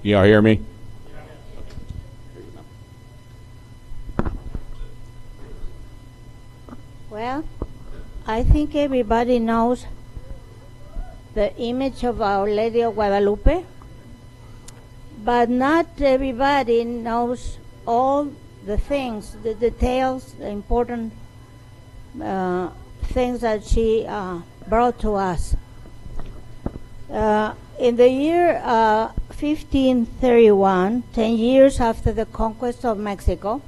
You all hear me? Well, I think everybody knows the image of Our Lady of Guadalupe, but not everybody knows all the things, the details, the important things that she brought to us. In the year 1531, 10 years after the conquest of Mexico,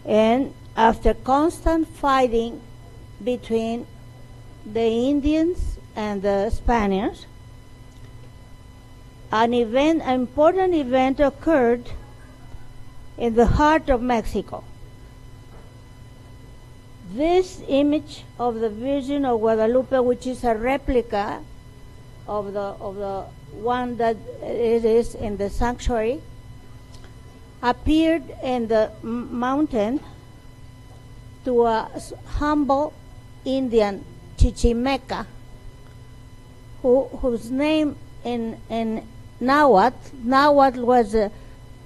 and after constant fighting between the Indians and the Spaniards, an important event occurred in the heart of Mexico. This image of the Virgin of Guadalupe, which is a replica of the one that it is in the sanctuary, appeared in the mountain to a humble Indian Chichimeca, whose name in Nahuatl was the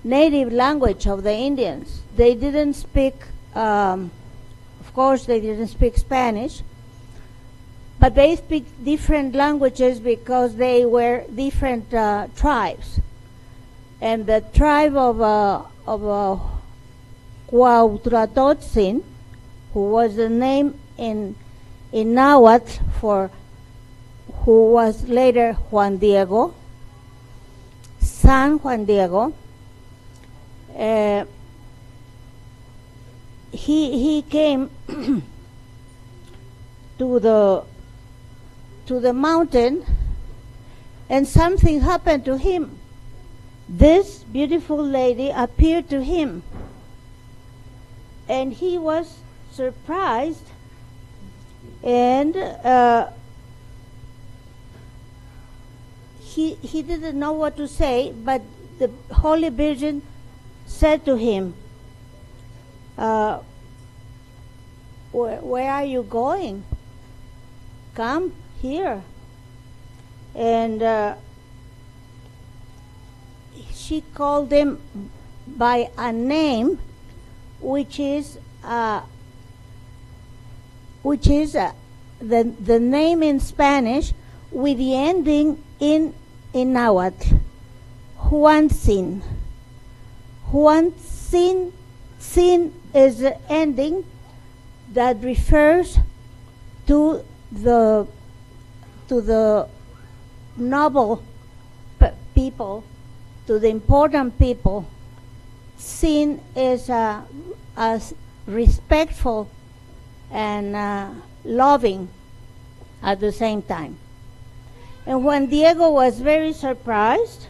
native language of the Indians. They didn't speak, of course, they didn't speak Spanish, but they speak different languages because they were different tribes. And the tribe of Cuauhtlatotzin, who was the name in Nahuatl for who was later Juan Diego, San Juan Diego, he came to the mountain, and something happened to him. This beautiful lady appeared to him, and he was surprised, and he didn't know what to say, but the Holy Virgin said to him, where are you going? Come here. And she called him by a name which is the name in Spanish with the ending in Nahuatl, Juanzin. Juanzin, sin is the ending that refers to the noble people, to the important people. Sin is as respectful and loving at the same time. And Juan Diego was very surprised,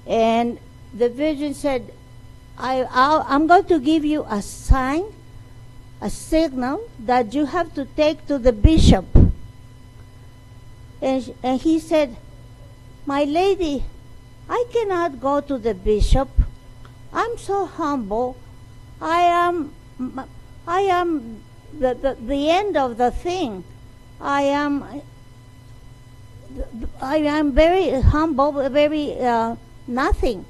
and the Virgin said, I'm going to give you a sign, a signal that you have to take to the bishop. And he said, my lady, I cannot go to the bishop. I'm so humble. I am the end of the thing. I am very humble, very nothing.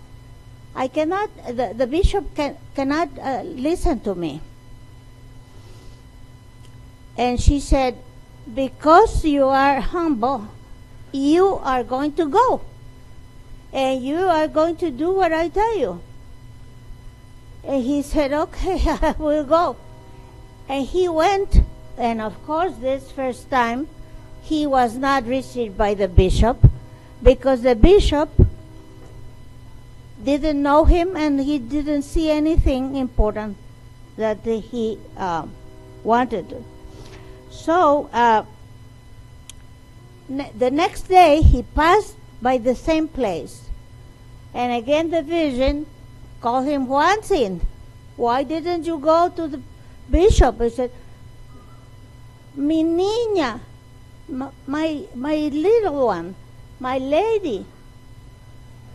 I cannot. The bishop cannot listen to me. And she said, because you are humble, you are going to go, and you are going to do what I tell you. And he said, okay, I will go. And he went, and of course this first time he was not received by the bishop, because the bishop didn't know him and he didn't see anything important that he wanted to. So the next day he passed by the same place, and again the Virgin called him Juanzin. Why didn't you go to the bishop? He said, mi niña, my little one, my lady,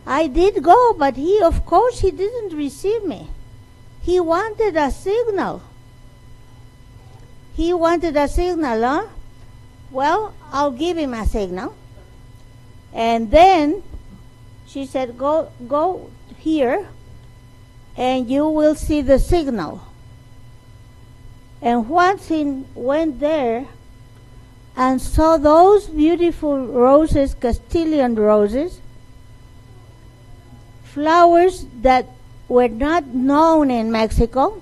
I did go, but of course he didn't receive me. He wanted a signal. He wanted a signal, huh? Well, I'll give him a signal. And then She said, go here and you will see the signal. And once he went there and saw those beautiful roses, Castilian roses, flowers that were not known in Mexico,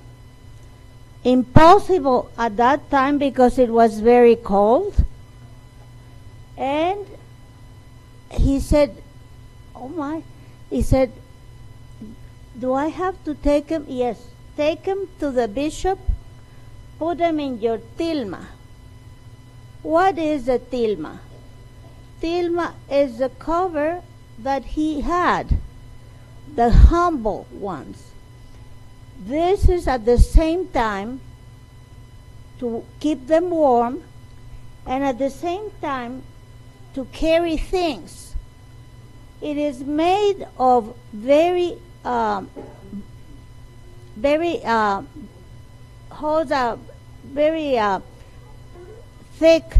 impossible at that time because it was very cold. And he said, oh my, he said, do I have to take him? Yes, take him to the bishop, put him in your tilma. What is a tilma? Tilma is the cover that he had, the humble ones. This is at the same time to keep them warm and at the same time to carry things. It is made of very thick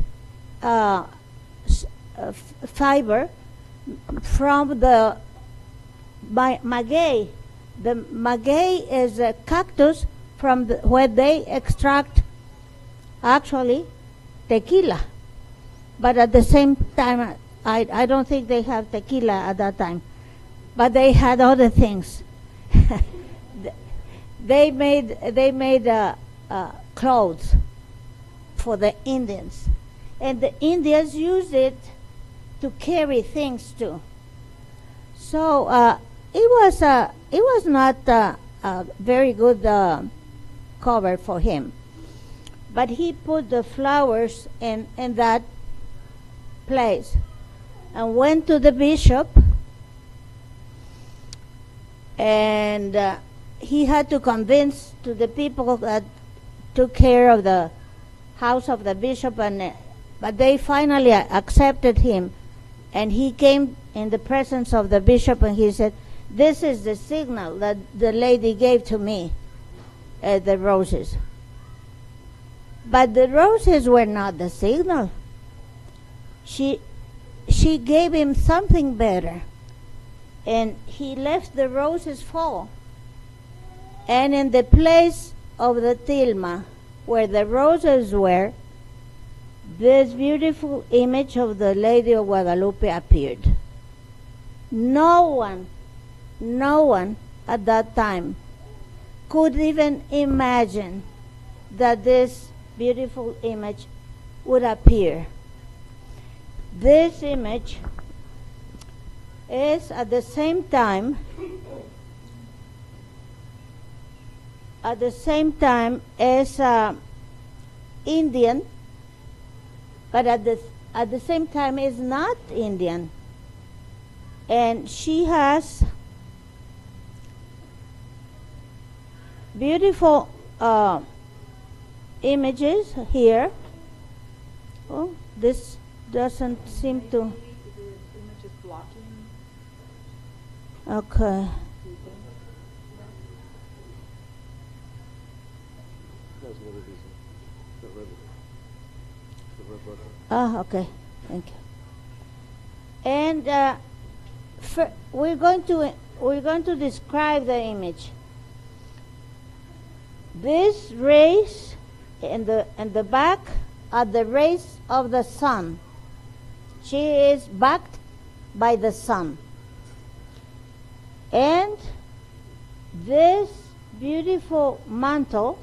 fiber from the maguey. The maguey is a cactus from where they extract actually tequila. But at the same time, I don't think they have tequila at that time. But they had other things. They made clothes for the Indians. And the Indians used it to carry things too. So it was not a very good cover for him. But he put the flowers in that place and went to the bishop, and he had to convince to the people that took care of the house of the bishop, but they finally accepted him, and he came in the presence of the bishop and he said, this is the signal that the lady gave to me, the roses. But the roses were not the signal. She gave him something better, and he left the roses fall. And in the place of the tilma, where the roses were, this beautiful image of the Lady of Guadalupe appeared. No one at that time could even imagine that this beautiful image would appear. This image is at the same time as Indian, but at the same time is not Indian. And she has beautiful images here. Oh, this doesn't seem to. Okay. Ah, okay. Thank you. And we're going to describe the image. This rays in the back are the rays of the sun. She is backed by the sun. And this beautiful mantle,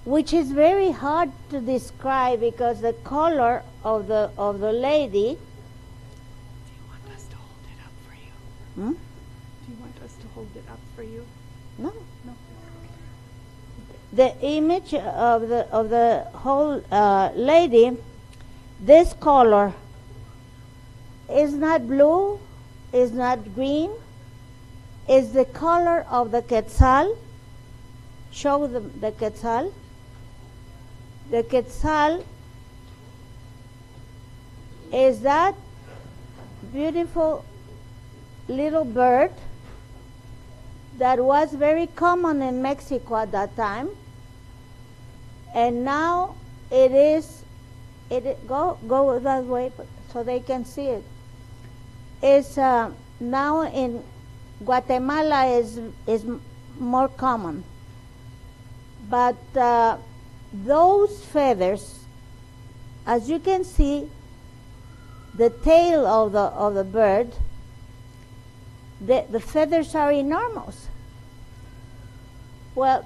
which is very hard to describe because the color of the lady. Do you want us to hold it up for you? Hmm? Do you want us to hold it up for you? No. No. The image of the whole lady, this color is not blue, is not green, is the color of the quetzal. Show the quetzal. The quetzal is that beautiful little bird that was very common in Mexico at that time, and now go that way so they can see it. is now in Guatemala is more common. But those feathers, as you can see, the tail of the bird, the feathers are enormous. Well,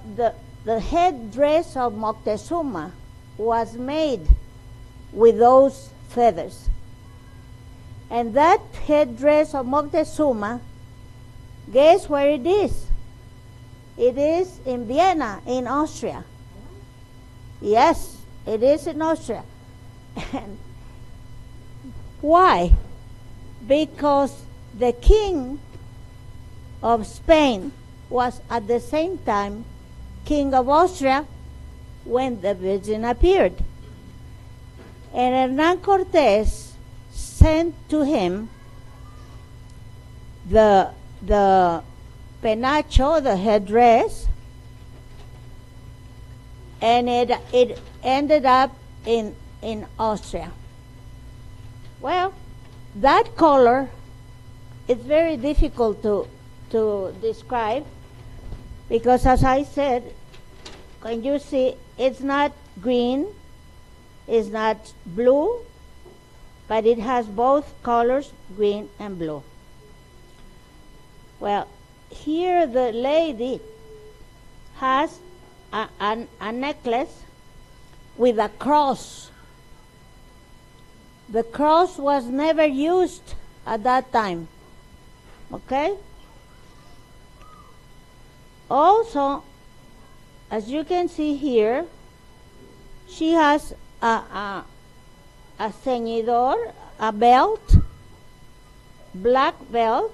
the headdress of Moctezuma was made with those feathers. And that headdress of Moctezuma, guess where it is? It is in Vienna, in Austria. Yes, it is in Austria. And why? Because the king of Spain was at the same time king of Austria when the Virgin appeared. And Hernán Cortés sent to him the penacho, the headdress, and it ended up in Austria. Well, that color is very difficult to describe because, as I said, when you see, it's not green, it's not blue, but it has both colors, green and blue. Well, here the lady has a necklace with a cross. The cross was never used at that time. Okay? Also, as you can see here, she has a ceñidor, a belt, black belt,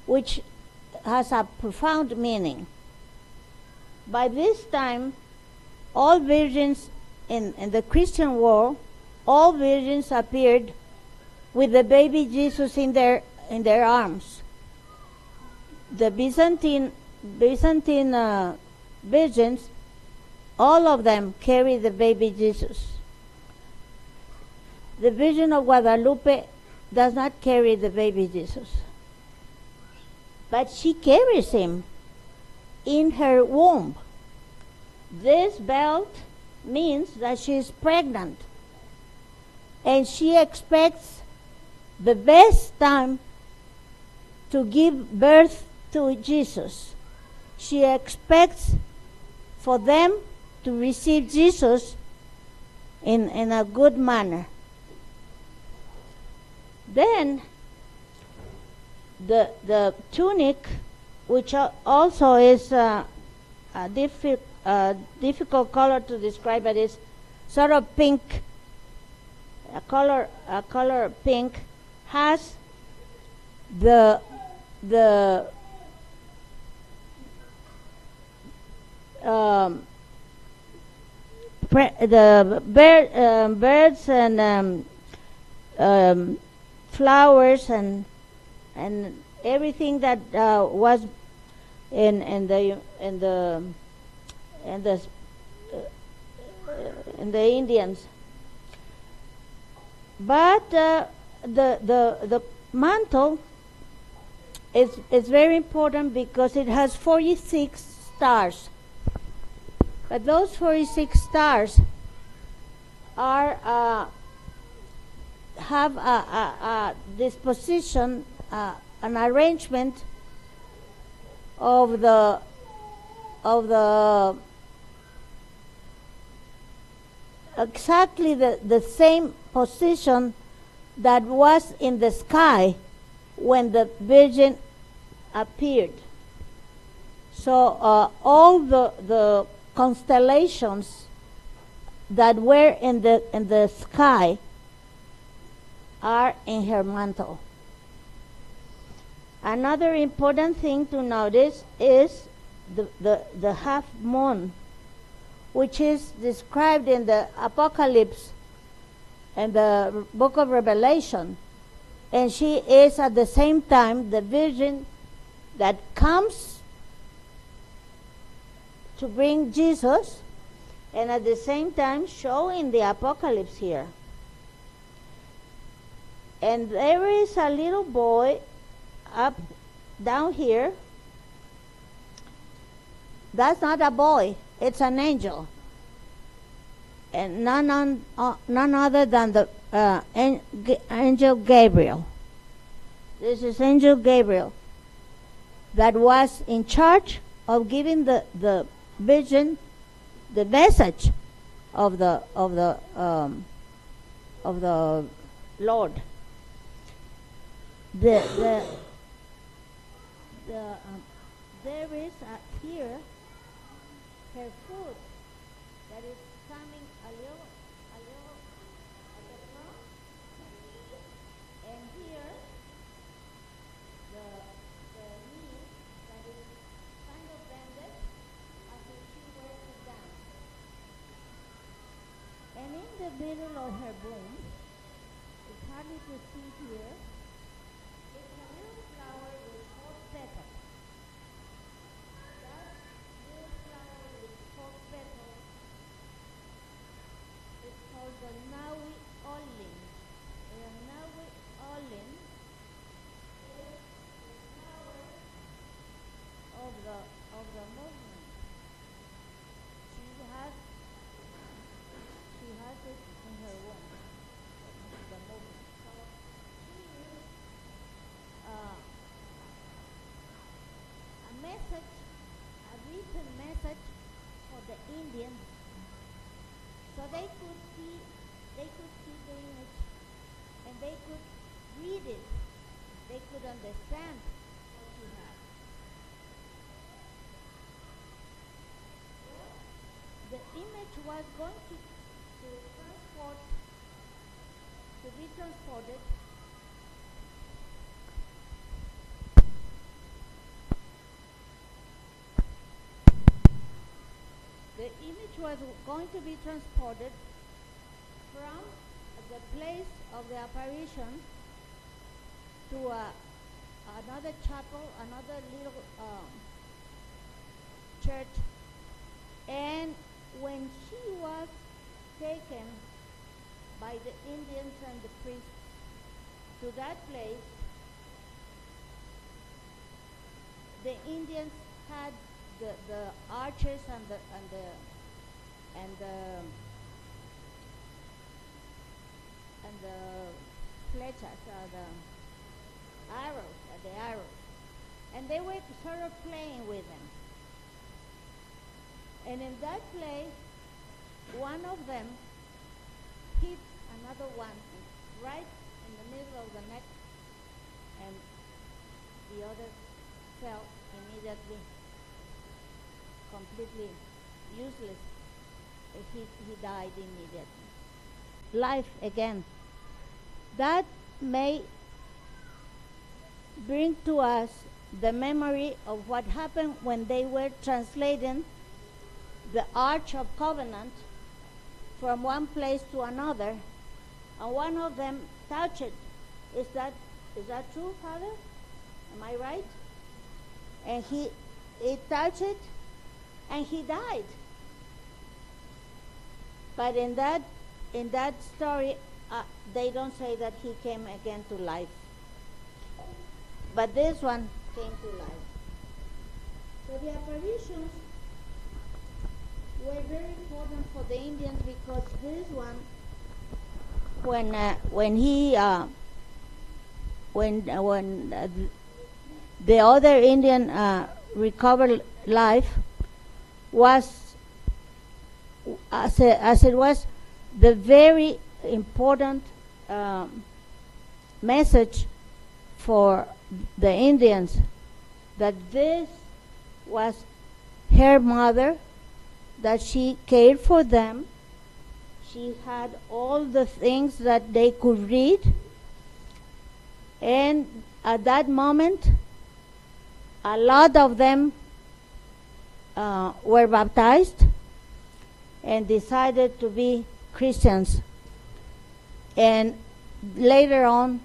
which has a profound meaning. By this time, all virgins in the Christian world, all virgins appeared with the baby Jesus in their arms. The Byzantine virgins, all of them carry the baby Jesus. The Virgin of Guadalupe does not carry the baby Jesus, but she carries him in her womb. This belt means that she is pregnant, and she expects the best time to give birth to Jesus. She expects for them to receive Jesus in a good manner. Then the tunic, which also is a difficult color to describe, but it's sort of pink, a color pink, has the birds and flowers and everything that was in the Indians. But the mantle is very important because it has 46 stars. But those 46 stars are have a disposition, an arrangement of the exactly the same position that was in the sky when the Virgin appeared. So all the constellations that were in the sky are in her mantle. Another important thing to notice is the half moon, which is described in the Apocalypse and the book of Revelation. And she is at the same time the Virgin that comes to bring Jesus, and at the same time showing the Apocalypse here. And there is a little boy up down here. That's not a boy, it's an angel. And none other than the angel Gabriel. This is Angel Gabriel that was in charge of giving the vision, the message of the Lord. There is here her foot that is coming a little at the front, and here the knee that is kind of bended as if she were to dance. And in the middle of her boom, it's hardly to see here, it's a little flower with 4 petals. That little flower with 4 petals is called the Naui Olin. The Naui Olin is the flower of the movement. She has it in her womb, the movement. So she is a message, a written message for the Indians, so they could see the image, and they could read it. They could understand what she had. The image was going to be transported from the place of the apparition to another chapel, another little church. And when she was taken by the Indians and the priests to that place, the Indians had the archers and the flechas, the arrows, and they were sort of playing with them. And in that play, one of them hit another one right in the middle of the neck, and the other fell immediately, completely useless. He died immediately. Life again. That may bring to us the memory of what happened when they were translating the Arch of Covenant from one place to another, and one of them touched it. Is that true, Father? Am I right? And he touched it, and he died. But in that story, they don't say that he came again to life. But this one came to life. So the apparitions were very important for the Indians, because this one, when the other Indian recovered life, was as it was the very important message for the Indians, that this was her mother, that she cared for them. She had all the things that they could read, and at that moment a lot of them were baptized and decided to be Christians. And later on,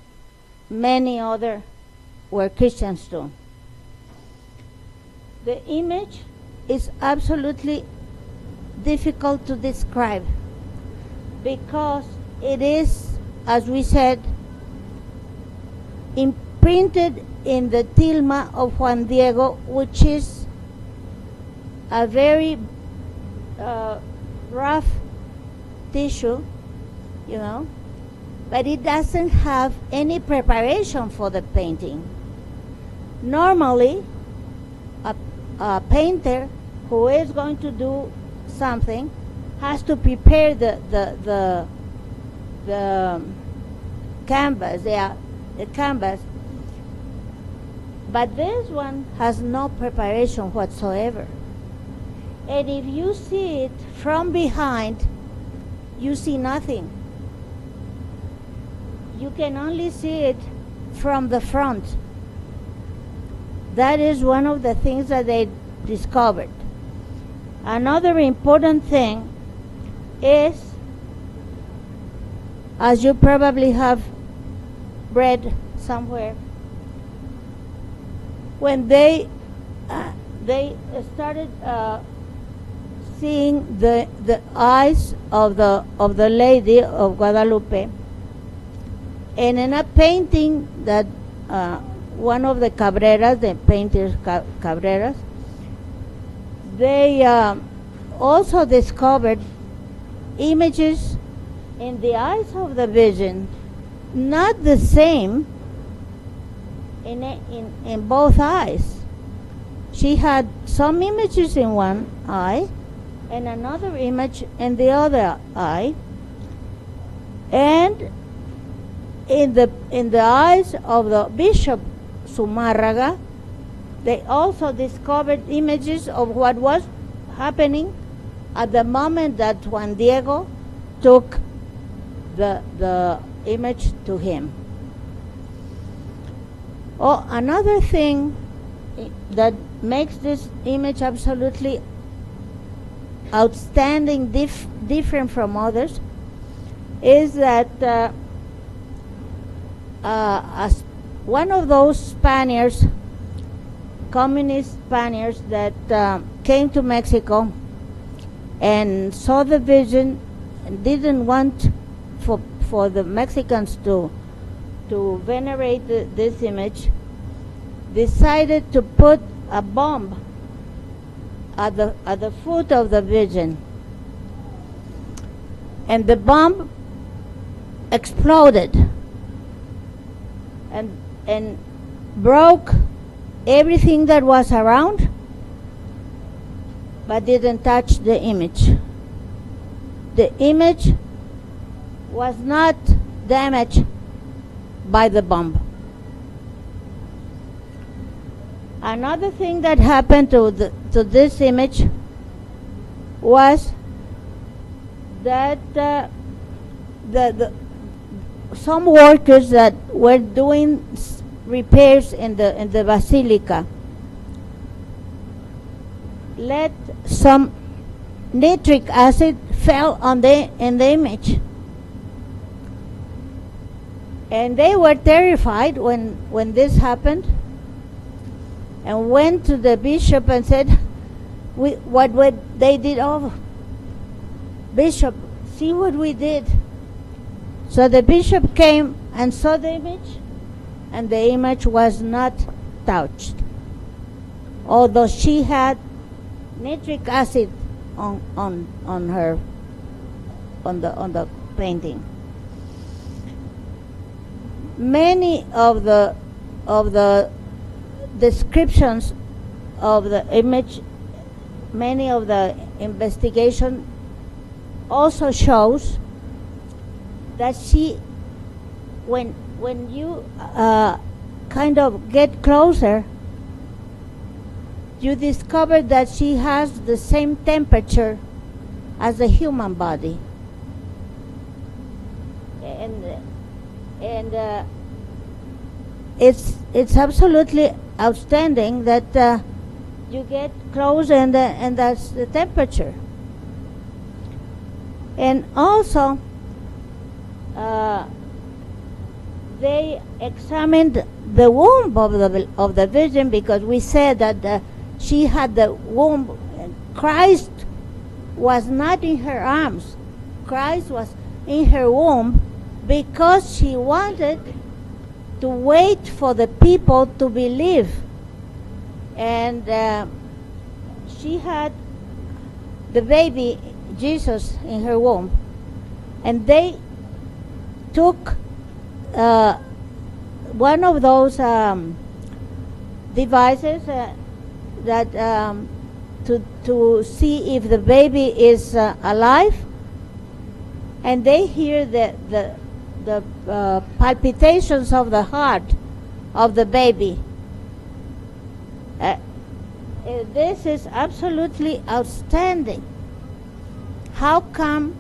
many other were Christians too. The image is absolutely difficult to describe, because it is, as we said, imprinted in the tilma of Juan Diego, which is a very rough tissue, you know, but it doesn't have any preparation for the painting. Normally, a painter who is going to do something has to prepare the canvas, the canvas. But this one has no preparation whatsoever. And if you see it from behind, you see nothing. You can only see it from the front. That is one of the things that they discovered. Another important thing is, as you probably have read somewhere, when they started seeing the eyes of the Lady of Guadalupe, and in a painting that one of the Cabreras, the painters Cabreras, they also discovered images in the eyes of the Virgin, not the same in both eyes. She had some images in one eye and another image in the other eye, and in the eyes of the Bishop Zumárraga, they also discovered images of what was happening at the moment that Juan Diego took the image to him. Oh, another thing that makes this image absolutely outstanding, different from others, is that as one of those Spaniards, communist Spaniards that came to Mexico and saw the Virgin and didn't want for the Mexicans to venerate this image, decided to put a bomb at the foot of the Virgin, and the bomb exploded and broke everything that was around, but didn't touch the image. The image was not damaged by the bomb. Another thing that happened to this image was that some workers that were doing repairs in the basilica let some nitric acid fell in the image, and they were terrified when this happened, and went to the bishop and said, what they did. Oh, Bishop, see what we did. So the bishop came and saw the image, and the image was not touched, although she had nitric acid on the painting. Many of the descriptions of the image, many of the investigation also shows that she, when you kind of get closer, you discover that she has the same temperature as the human body, and it's absolutely outstanding that you get close and that's the temperature. And also they examined the womb of the Virgin, because we said that she had the womb. Christ was not in her arms. Christ was in her womb, because she wanted to wait for the people to believe. And she had the baby Jesus in her womb, and they took one of those devices that to see if the baby is alive, and they hear the palpitations of the heart of the baby. This is absolutely outstanding. How come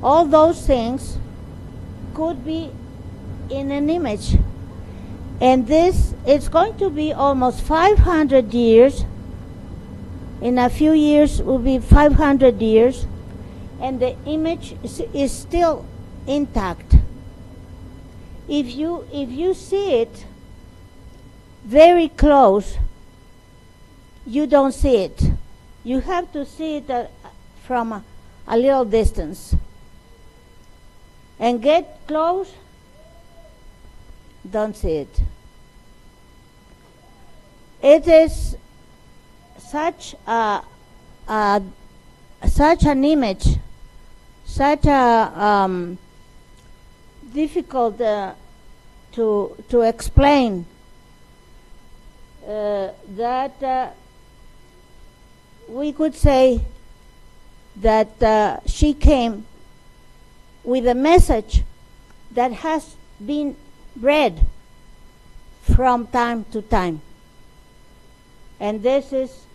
all those things could be in an image? And this is going to be almost 500 years. In a few years will be 500 years, and the image is still intact. If you see it very close, you don't see it. You have to see it from a little distance. And get close, don't see it. It is such such an image, such a difficult to explain, that we could say that she came with a message that has been read from time to time. And this is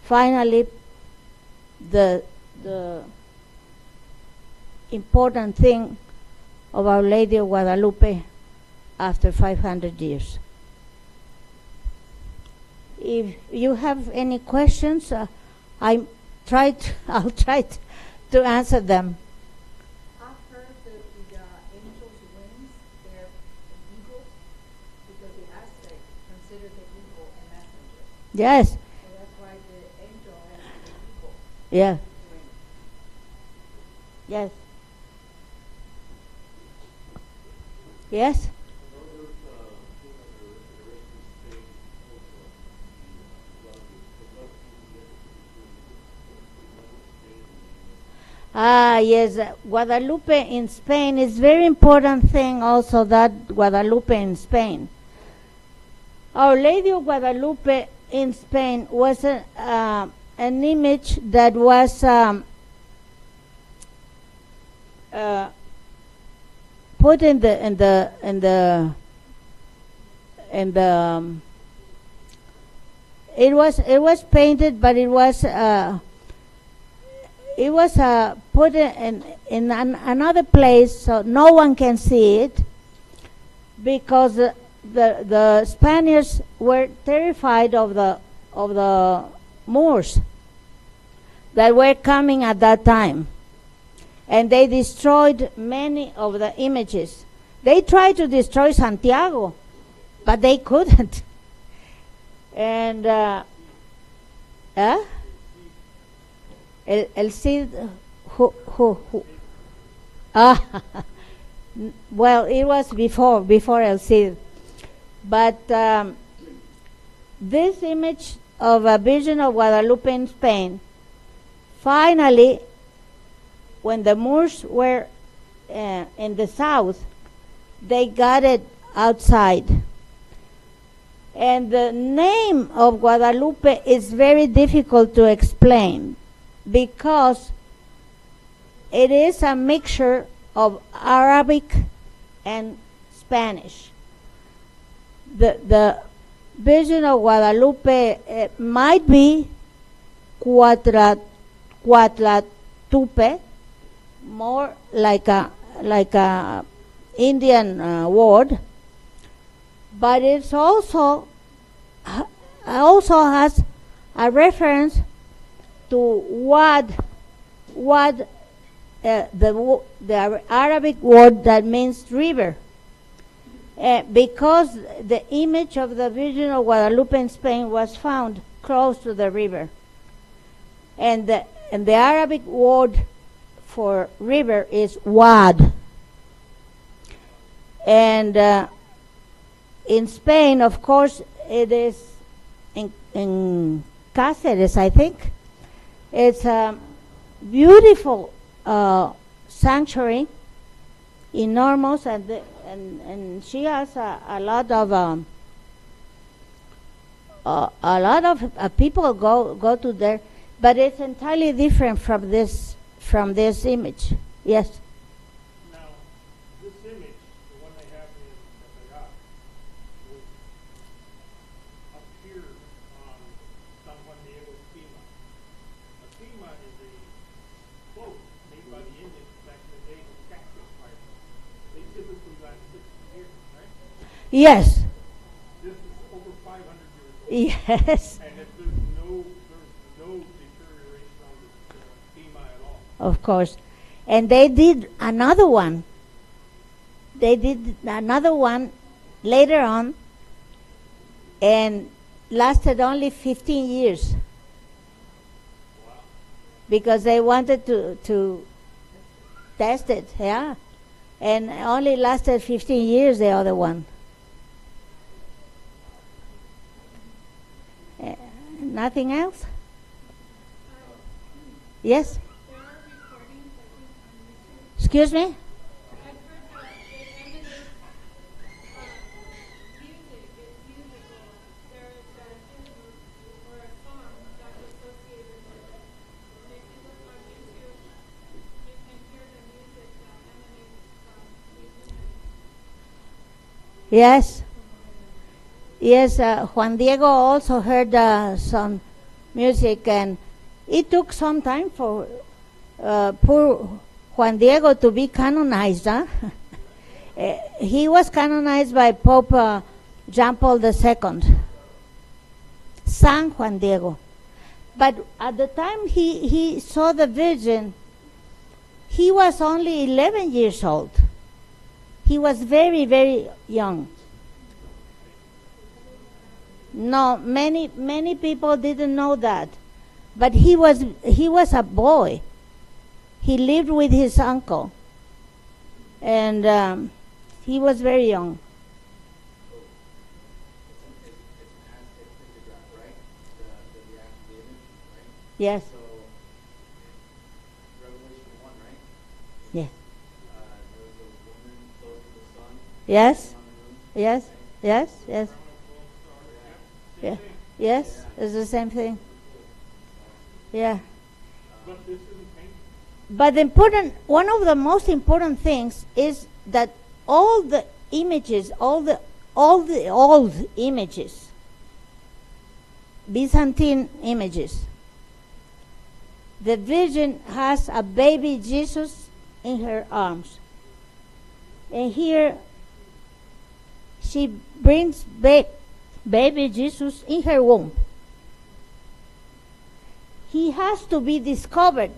finally the important thing of Our Lady of Guadalupe after 500 years. If you have any questions, I'll try to answer them. I've heard that the angels' wings, they're eagles, because the Aztec considered the eagle a messenger. Yes. So that's why the angel has the eagle Yeah. wing. Yes. Yes. Yes, Guadalupe in Spain is very important thing also, that Guadalupe in Spain. Our Lady of Guadalupe in Spain was an image that was put in the it was painted, but it was put in another place so no one can see it, because the Spaniards were terrified of the Moors that were coming at that time, and they destroyed many of the images. They tried to destroy Santiago, but they couldn't. And El Cid, who? Well, it was before El Cid. But this image of a Virgin of Guadalupe in Spain, finally, when the Moors were in the south, they got it outside. And the name of Guadalupe is very difficult to explain, because it is a mixture of Arabic and Spanish. The Virgin of Guadalupe might be Cuatlatupe, more like a Indian word, but it's also has a reference to Wad, the Arabic word that means river, because the image of the Virgin of Guadalupe in Spain was found close to the river, and the Arabic word for river is Wad, and in Spain, of course, it is in Cáceres, I think. It's a beautiful sanctuary, enormous, and she has a lot of people go to there, but it's entirely different from this image. Yes. Now, this image, the one they have in Tepeyac, was appeared on San Juan Diego's Pima. A Pima is a cloak made by the Indians back in the day of cactus fire. They typically last 60 years, right? Yes. This is over 500 years old. Yes. And if there's no deterioration on this Pima at all. Of course. And they did another one. Later on, and lasted only 15 years. Wow. Because they wanted to test it, yeah. And only lasted 15 years, the other one. Nothing else? Yes? There are recordings, I think, on YouTube. Excuse me? I've heard that it emanates music, it's musical. There is a hymn or a song that's associated with it. And if you look on YouTube, you can hear the music that emanates from these images. Yes. Yes, Juan Diego also heard some music, and it took some time for poor Juan Diego to be canonized. Huh? He was canonized by Pope John Paul II, San Juan Diego. But at the time he saw the Virgin, he was only 11 years old. He was very, very young. No, many people didn't know that, but he was a boy. He lived with his uncle, and he was very young. It's an Aztec pictograph, right? The actual image, right? Yes. So, Revelation 1, right? Yeah. There was a woman close to the sun. Yes. On the moon. Yes. Yes. Yes. Yeah. Yes. It's the same thing. Yeah. But this isn't painted. But one of the most important things is that all the images, all the old images, Byzantine images, the Virgin has a baby Jesus in her arms. And here she brings baby Jesus in her womb. He has to be discovered.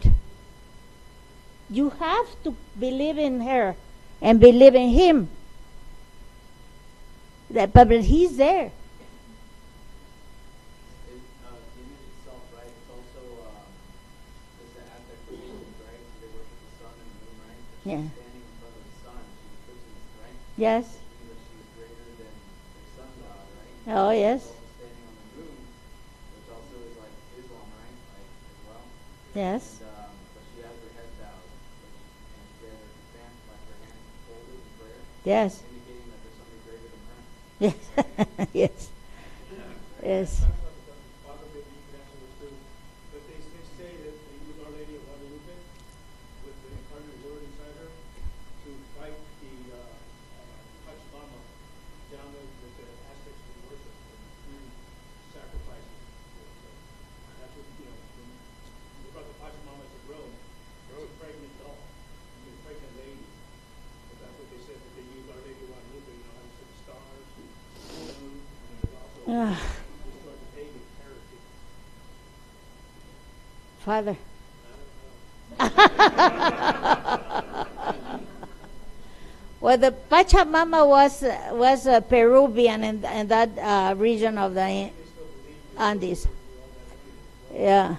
You have to believe in her and believe in him. But he's there. The image itself, right? It's also it's the Aztec traditions, right? So they worship the sun and the moon, right? But Yeah. she's standing in front of the sun. She's Christmas, right? Yes. Which means that she's greater than the sun god, right? Oh, yes. She's also standing on the moon, which also is like Islam, right? Like as well. Yes. And but she has her head bowed, and she has her hands, like her hands folded in prayer, Yes. indicating that there's something greater than her. Yes. Yes. Yes. Father, maybe you can answer this too. But they say that they use Our Lady of Guadalupe with the incarnate word inside her to fight the Pachamama down there that the Aztecs would worship and do sacrifices. That's what, you know, when they brought the Pachamama to Rome, it was a pregnant doll, a pregnant lady. But that's what they said, that they used Our Lady of Guadalupe, you know, how you said the stars, the moon, and there's also Ah, destroyed the pagan heritage. Father. Well, the Pachamama was Peruvian in that region of the Andes. Yeah.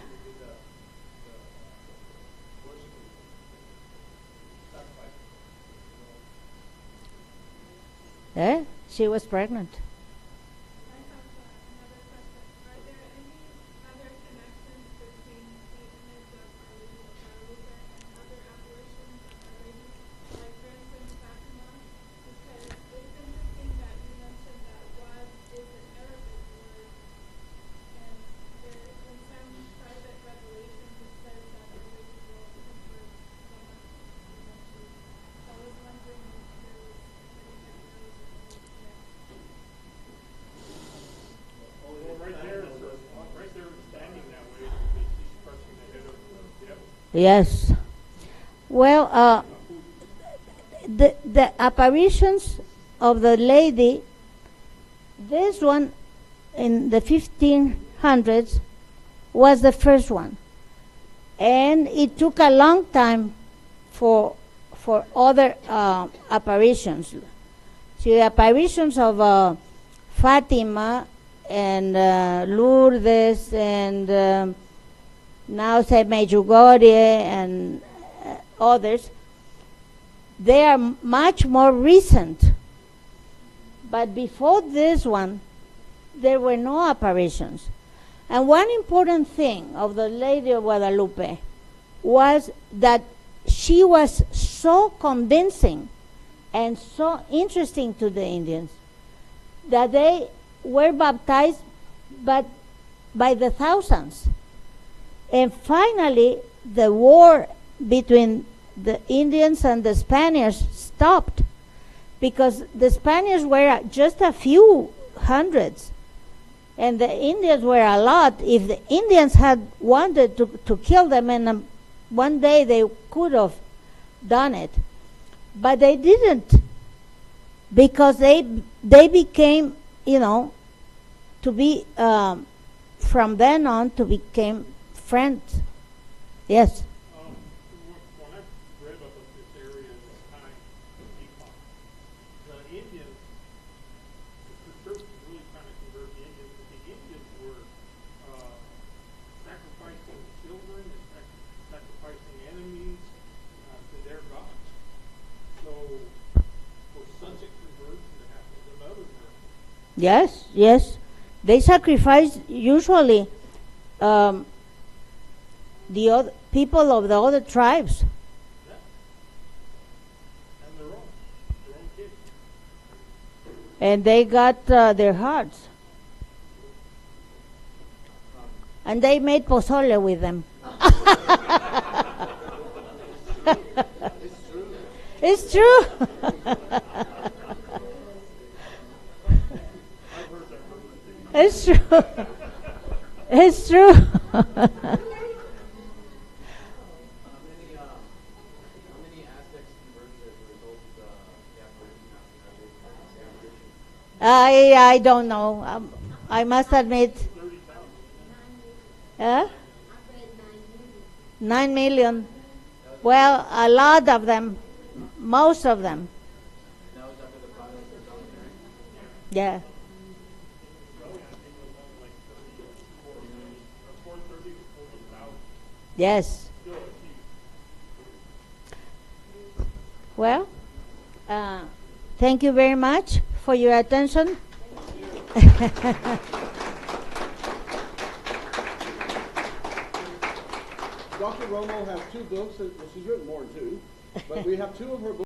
Eh? she was pregnant. I have another question. Are there any other connections between the image of Our Lady of Guadalupe and other apparitions of Our Lady? Like, for instance, Fatima? Because it's interesting that you mentioned that Wad is an Arabic word, and there, in some private revelations, it says that Our Lady will convert someone eventually. So I was wondering if there was anybody else that was there. Well, right there, standing that way, she's crushing the head of the devil. Yes. Well, the apparitions of the lady, this one in the 1500s was the first one. And it took a long time for other apparitions. So the apparitions of Fatima and Lourdes and now say Medjugorje and others, they are much more recent. But before this one, there were no apparitions. And one important thing of the Lady of Guadalupe was that she was so convincing and so interesting to the Indians that they were baptized but by the thousands. And finally, the war between the Indians and the Spaniards stopped because the Spaniards were just a few hundreds and the Indians were a lot. If the Indians had wanted to kill them, and one day they could have done it, but they didn't, because they became, to be from then on to became friends. Yes. When I read about this area at this time, the Indians, the church was really trying to convert the Indians, but the Indians were sacrificing children and sacrificing enemies to their gods. So, for such a conversion to happen, the mother miracle. Yes, yes. They sacrificed usually the other people of the other tribes. Yeah. And their own kids. And they got their hearts. And they made pozole with them. It's true. It's true. It's true. How many aspects converted as a result of the apparition of I don't know. I must admit. 9 million. Well, a lot of them. Most of them. That was after the Protestants were done, right? Yeah. Yes. Well, thank you very much for your attention. Dr. Romo has two books, well, she's written more than two, but we have two of her books.